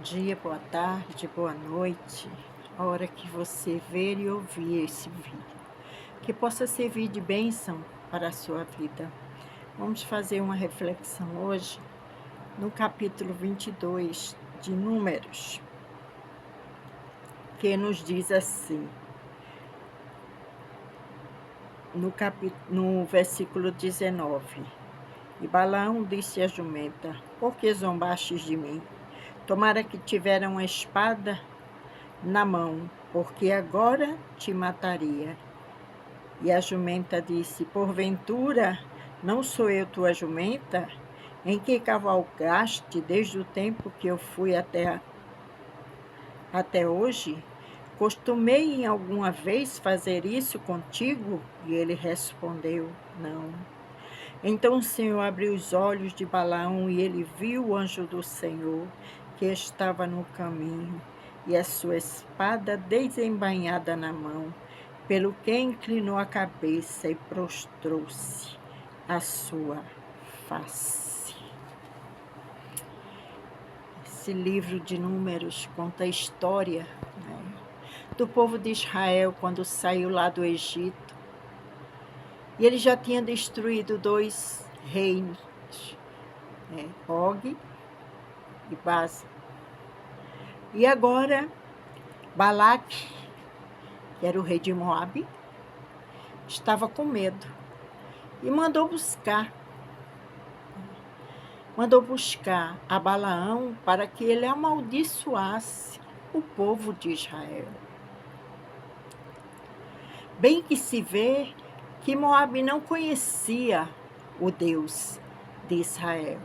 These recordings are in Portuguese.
dia, boa tarde, boa noite, a hora que você ver e ouvir esse vídeo. Que possa servir de bênção para a sua vida. Vamos fazer uma reflexão hoje no capítulo 22 de Números, que nos diz assim, no versículo 19: E Balaão disse a jumenta: Por que zombastes de mim? Tomara que tivera uma espada na mão, porque agora te mataria. E a jumenta disse: Porventura, não sou eu tua jumenta, em que cavalgaste desde o tempo que eu fui até hoje? Costumei em alguma vez fazer isso contigo? E ele respondeu: Não. Então o Senhor abriu os olhos de Balaão e ele viu o anjo do Senhor que estava no caminho e a sua espada desembainhada na mão, pelo que inclinou a cabeça e prostrou-se à sua face. Esse livro de Números conta a história, né, do povo de Israel quando saiu lá do Egito. E ele já tinha destruído 2 reinos, né, Og e Basa. E agora, Balaque, que era o rei de Moabe, estava com medo e mandou buscar a Balaão para que ele amaldiçoasse o povo de Israel. Bem que se vê que Moabe não conhecia o Deus de Israel.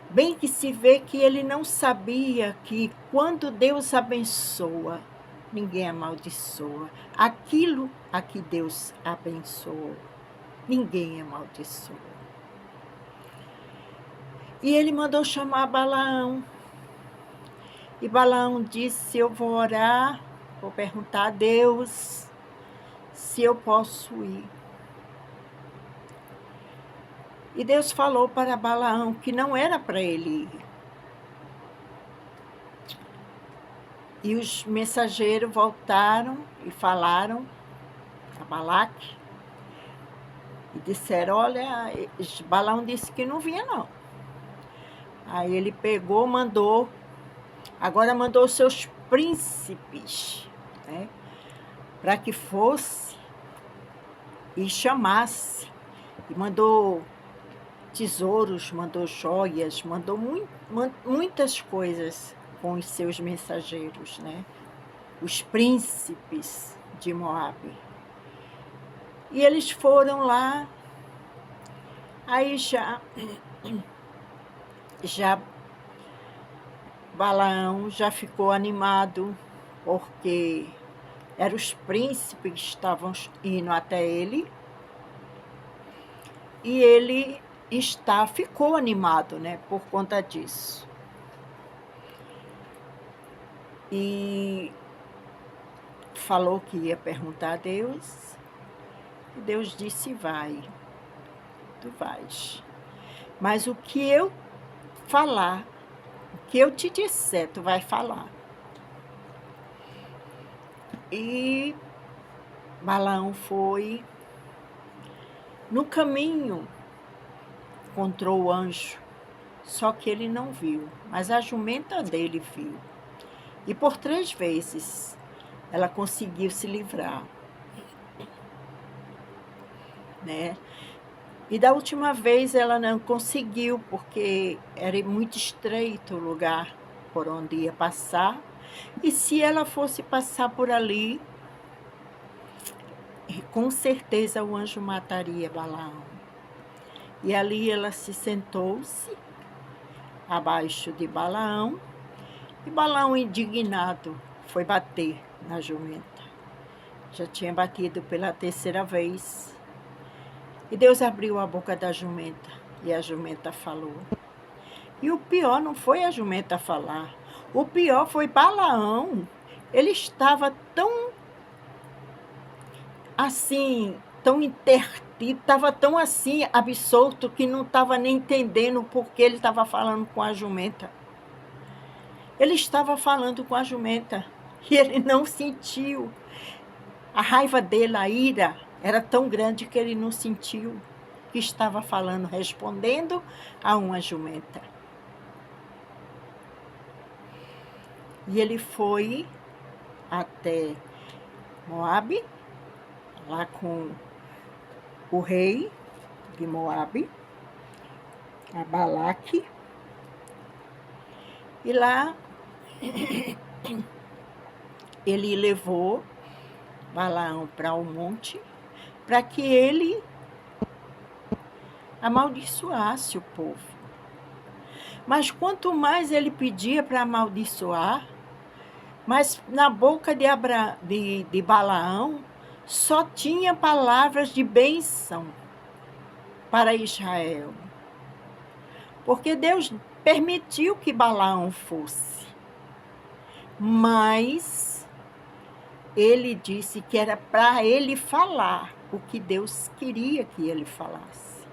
Bem que se vê que ele não sabia que quando Deus abençoa, ninguém amaldiçoa. Aquilo a que Deus abençoou, ninguém amaldiçoa. E ele mandou chamar Balaão. E Balaão disse: Eu vou orar, vou perguntar a Deus se eu posso ir. E Deus falou para Balaão que não era para ele ir. E os mensageiros voltaram e falaram a Balaque e disseram: Olha, Balaão disse que não vinha não. Aí ele pegou, mandou os seus príncipes, né, para que fosse e chamasse. E mandou tesouros, mandou joias, mandou muitas coisas com os seus mensageiros, né? Os príncipes de Moabe. E eles foram lá, aí já Balaão já ficou animado, porque eram os príncipes que estavam indo até ele, e ele ficou animado, né, por conta disso. E falou que ia perguntar a Deus, e Deus disse: vai, tu vais. Mas o que eu falar, o que eu te disser, tu vai falar. E Balaão foi. No caminho, encontrou o anjo, só que ele não viu, mas a jumenta dele viu. E por 3 vezes ela conseguiu se livrar, né? E da última vez ela não conseguiu, porque era muito estreito o lugar por onde ia passar. E se ela fosse passar por ali, com certeza o anjo mataria Balaão. E ali ela se sentou-se abaixo de Balaão, e Balaão, indignado, foi bater na jumenta. Já tinha batido pela 3ª vez. E Deus abriu a boca da jumenta, e a jumenta falou. E o pior não foi a jumenta falar, o pior foi Balaão. Ele estava tão assim, tão intertido, estava tão assim, absorto, que não estava nem entendendo por que ele estava falando com a jumenta. Ele estava falando com a jumenta e ele não sentiu. A raiva dele, a ira, era tão grande que ele não sentiu que estava falando, respondendo a uma jumenta. E ele foi até Moabe, lá com o rei de Moabe, a Balaque, e lá ele levou Balaão para o monte para que ele amaldiçoasse o povo. Mas quanto mais ele pedia para amaldiçoar, mas na boca de Balaão só tinha palavras de bênção para Israel. Porque Deus permitiu que Balaão fosse. Mas ele disse que era para ele falar o que Deus queria que ele falasse.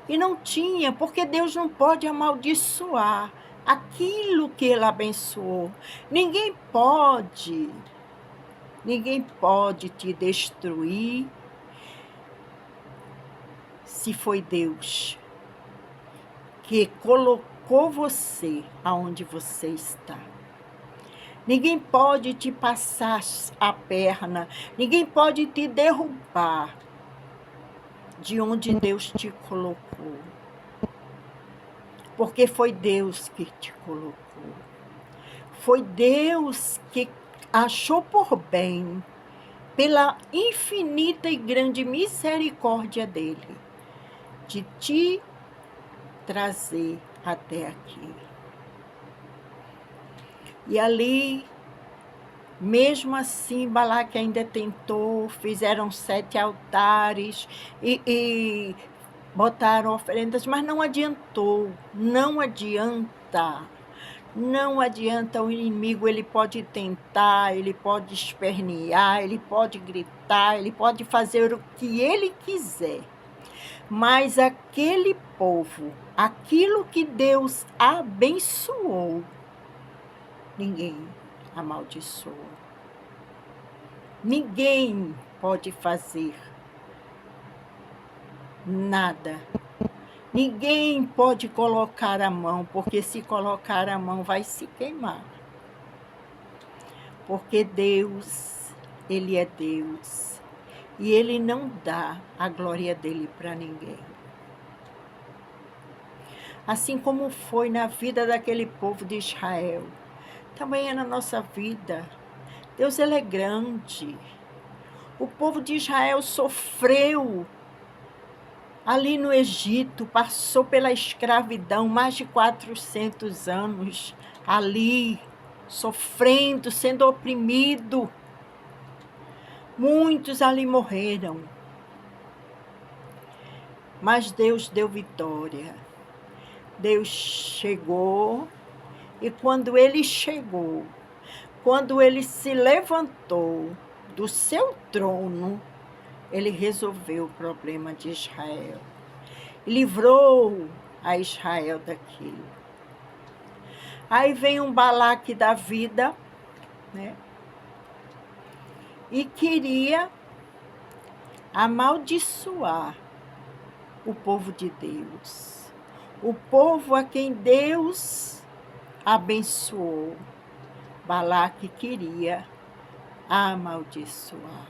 E não tinha, porque Deus não pode amaldiçoar aquilo que ele abençoou. Ninguém pode te destruir se foi Deus que colocou você aonde você está. Ninguém pode te passar a perna, ninguém pode te derrubar de onde Deus te colocou. Porque foi Deus que te colocou. Foi Deus que achou por bem, pela infinita e grande misericórdia dele, de te trazer até aqui. E ali, mesmo assim, Balaque ainda tentou, fizeram 7 altares e botaram oferendas, mas não adiantou, não adianta. Não adianta, o inimigo, ele pode tentar, ele pode espernear, ele pode gritar, ele pode fazer o que ele quiser. Mas aquele povo, aquilo que Deus abençoou, ninguém amaldiçoou. Ninguém pode fazer nada. Ninguém pode colocar a mão, porque se colocar a mão vai se queimar. Porque Deus, ele é Deus. E ele não dá a glória dele para ninguém. Assim como foi na vida daquele povo de Israel, também é na nossa vida. Deus, ele é grande. O povo de Israel sofreu ali no Egito, passou pela escravidão, mais de 400 anos ali, sofrendo, sendo oprimido. Muitos ali morreram. Mas Deus deu vitória. Deus chegou, e quando ele chegou, quando ele se levantou do seu trono, ele resolveu o problema de Israel. Livrou a Israel daquilo. Aí vem um Balaque da vida, né? E queria amaldiçoar o povo de Deus. O povo a quem Deus abençoou. Balaque queria amaldiçoar.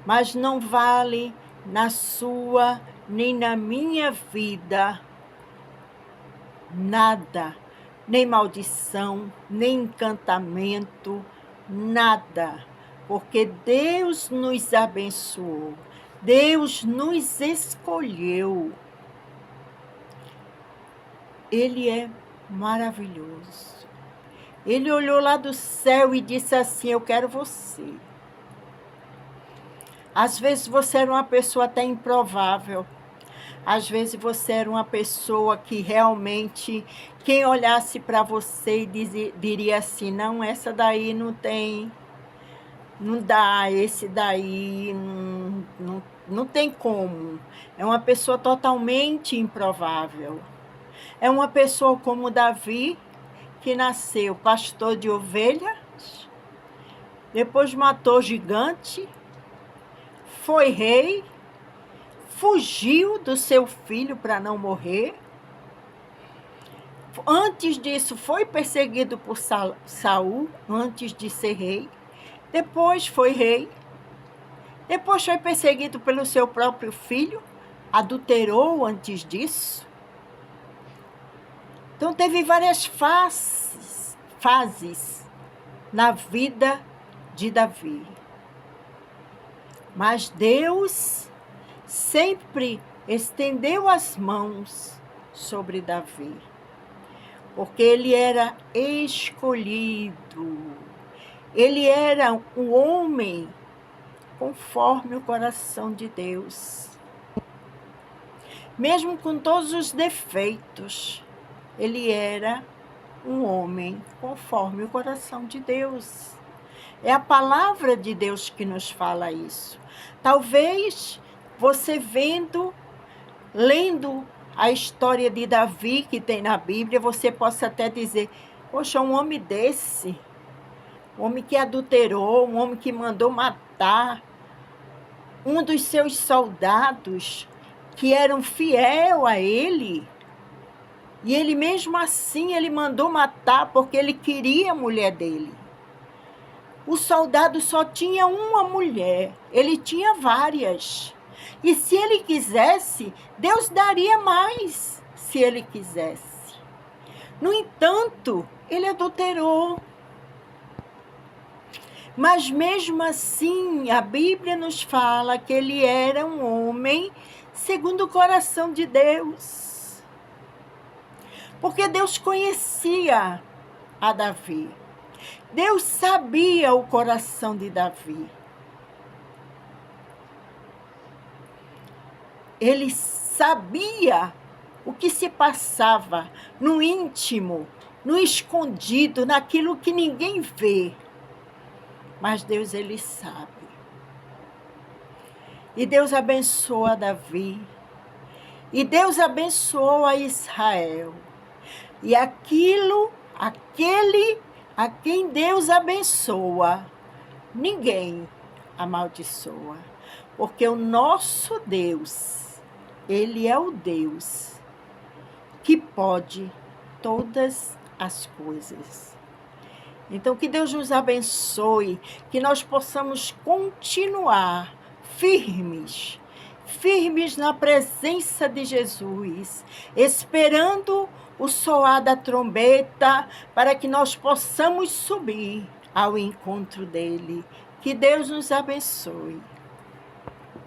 Mas não vale na sua nem na minha vida nada, nem maldição, nem encantamento, nada, porque Deus nos abençoou, Deus nos escolheu. Ele é maravilhoso. Ele olhou lá do céu e disse assim: eu quero você. Às vezes você era uma pessoa até improvável. Às vezes você era uma pessoa que realmente, quem olhasse para você diria assim: não, essa daí não tem, não dá, esse daí não tem como. É uma pessoa totalmente improvável. É uma pessoa como Davi, que nasceu pastor de ovelhas, depois matou gigante, foi rei, fugiu do seu filho para não morrer. Antes disso, foi perseguido por Saul, antes de ser rei. Depois foi rei. Depois foi perseguido pelo seu próprio filho. Adulterou antes disso. Então, teve várias fases na vida de Davi. Mas Deus sempre estendeu as mãos sobre Davi, porque ele era escolhido. Ele era um homem conforme o coração de Deus. Mesmo com todos os defeitos, ele era um homem conforme o coração de Deus. É a palavra de Deus que nos fala isso. Talvez você lendo a história de Davi que tem na Bíblia, você possa até dizer, poxa, um homem desse, um homem que adulterou, um homem que mandou matar um dos seus soldados que eram fiel a ele, e ele mesmo assim, ele mandou matar porque ele queria a mulher dele. O soldado só tinha uma mulher, ele tinha várias. E se ele quisesse, Deus daria mais, se ele quisesse. No entanto, ele adulterou. Mas mesmo assim, a Bíblia nos fala que ele era um homem segundo o coração de Deus. Porque Deus conhecia a Davi. Deus sabia o coração de Davi. Ele sabia o que se passava no íntimo, no escondido, naquilo que ninguém vê. Mas Deus, ele sabe. E Deus abençoa Davi. E Deus abençoou a Israel. E aquele a quem Deus abençoa, ninguém amaldiçoa. Porque o nosso Deus, ele é o Deus que pode todas as coisas. Então, que Deus nos abençoe, que nós possamos continuar firmes na presença de Jesus, esperando o soar da trombeta, para que nós possamos subir ao encontro dele. Que Deus nos abençoe.